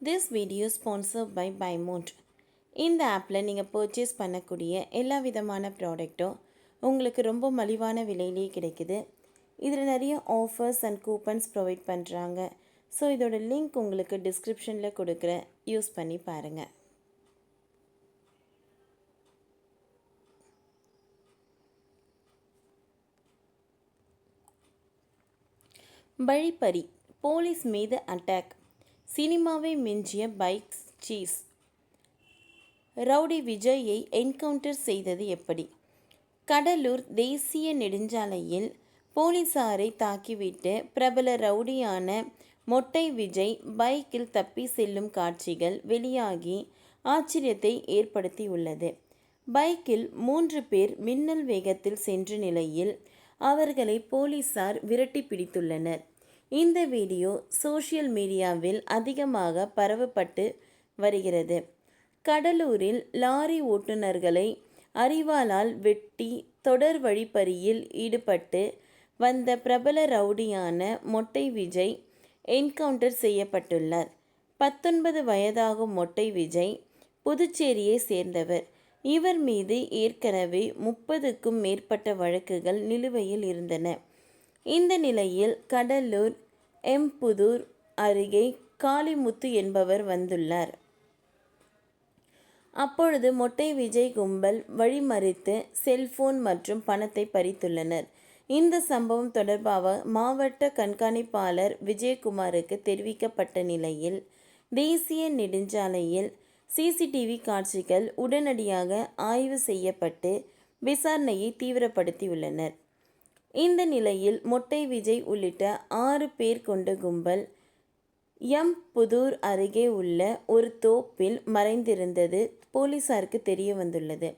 This video is sponsored by Bymount. இந்த ஆப்பில் நீங்கள் பர்ச்சேஸ் பண்ணக்கூடிய எல்லா விதமான ப்ராடக்ட்டும் உங்களுக்கு ரொம்ப மலிவான விலையிலேயே கிடைக்குது. இதில் நிறைய ஆஃபர்ஸ் அண்ட் கூப்பன்ஸ் ப்ரொவைட் பண்ணுறாங்க. ஸோ இதோட லிங்க் உங்களுக்கு டிஸ்கிரிப்ஷனில் கொடுக்குறேன், யூஸ் பண்ணி பாருங்கள். வழிப்பறி, போலீஸ் மீது அட்டாக், சினிமாவை மிஞ்சிய பைக் சீஸ், ரவுடி விஜயை என்கவுண்டர் செய்தது எப்படி? கடலூர் தேசிய நெடுஞ்சாலையில் போலீசாரை தாக்கிவிட்டு பிரபல ரவுடியான மொட்டை விஜய் பைக்கில் தப்பி செல்லும் காட்சிகள் வெளியாகி ஆச்சரியத்தை ஏற்படுத்தியுள்ளது. பைக்கில் 3 பேர் மின்னல் வேகத்தில் சென்ற நிலையில் அவர்களை போலீசார் விரட்டி பிடித்துள்ளனர். இந்த வீடியோ சோஷியல் மீடியாவில் அதிகமாக பரவப்பட்டு வருகிறது. கடலூரில் லாரி ஓட்டுநர்களை அரிவாளால் வெட்டி தொடர் வழிப்பறியில் ஈடுபட்டு வந்த பிரபல ரவுடியான மொட்டை விஜய் என்கவுண்டர் செய்யப்பட்டுள்ளார். 19 வயதாகும் மொட்டை விஜய் புதுச்சேரியை சேர்ந்தவர். இவர் மீது ஏற்கனவே 30க்கும் மேற்பட்ட வழக்குகள் நிலுவையில் இருந்தன. இந்த நிலையில் கடலூர் எம்புதூர் அருகே காளிமுத்து என்பவர் வந்துள்ளார். அப்பொழுது மொட்டை விஜய் கும்பல் வழிமறித்து செல்போன் மற்றும் பணத்தை பறித்துள்ளனர். இந்த சம்பவம் தொடர்பாக மாவட்ட கண்காணிப்பாளர் விஜயகுமாருக்கு தெரிவிக்கப்பட்ட நிலையில் தேசிய நெடுஞ்சாலையில் சிசிடிவி காட்சிகள் உடனடியாக ஆய்வு செய்யப்பட்டு விசாரணையை தீவிரப்படுத்தியுள்ளனர். இந்த நிலையில் மொட்டை விஜய் உள்ளிட்ட 6 பேர் கொண்ட கும்பல் எம்புதூர் அருகே உள்ள ஒரு தோப்பில் மறைந்திருந்தது போலீசாருக்கு தெரிய வந்துள்ளது.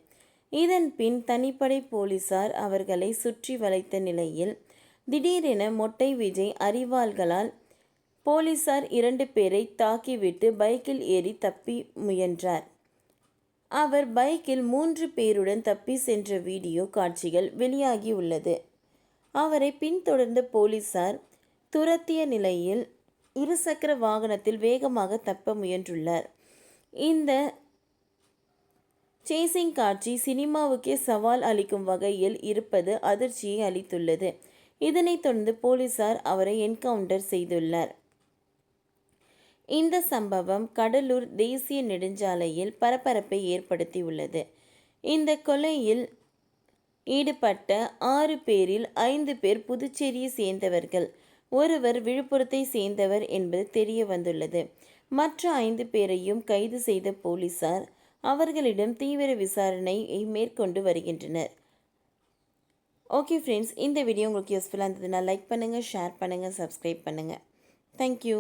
இதன் பின் தனிப்படை போலீசார் அவர்களை சுற்றி வளைத்த நிலையில் திடீரென மொட்டை விஜய் அரிவாள்களால் போலீசார் 2 பேரை தாக்கிவிட்டு பைக்கில் ஏறி தப்பி முயன்றார். அவர் பைக்கில் 3 பேருடன் தப்பி சென்ற வீடியோ காட்சிகள் வெளியாகியுள்ளது. அவரை பின்தொடர்ந்த போலீசார் துரத்திய நிலையில் இருசக்கர வாகனத்தில் வேகமாக தப்ப முயன்றுள்ளார். இந்த சேசிங் காட்சி சினிமாவுக்கே சவால் அளிக்கும் வகையில் இருப்பது அதிர்ச்சியை அளித்துள்ளது. இதனைத் தொடர்ந்து போலீசார் அவரை என்கவுண்டர் செய்துள்ளார். இந்த சம்பவம் கடலூர் தேசிய நெடுஞ்சாலையில் பரபரப்பை ஏற்படுத்தியுள்ளது. இந்த கொலையில் ஈடுபட்ட 6 பேரில் 5 பேர் புதுச்சேரியை சேர்ந்தவர்கள், ஒருவர் விழுப்புரத்தை சேர்ந்தவர் என்பது தெரிய வந்துள்ளது. மற்ற 5 பேரையும் கைது செய்த போலீசார் அவர்களிடம் தீவிர விசாரணையை மேற்கொண்டு வருகின்றனர். ஓகே ஃப்ரெண்ட்ஸ், இந்த வீடியோ உங்களுக்கு யூஸ்ஃபுல்லாக இருந்ததுன்னா லைக் பண்ணுங்கள், ஷேர் பண்ணுங்கள், சப்ஸ்கிரைப் பண்ணுங்கள். தேங்க்யூ.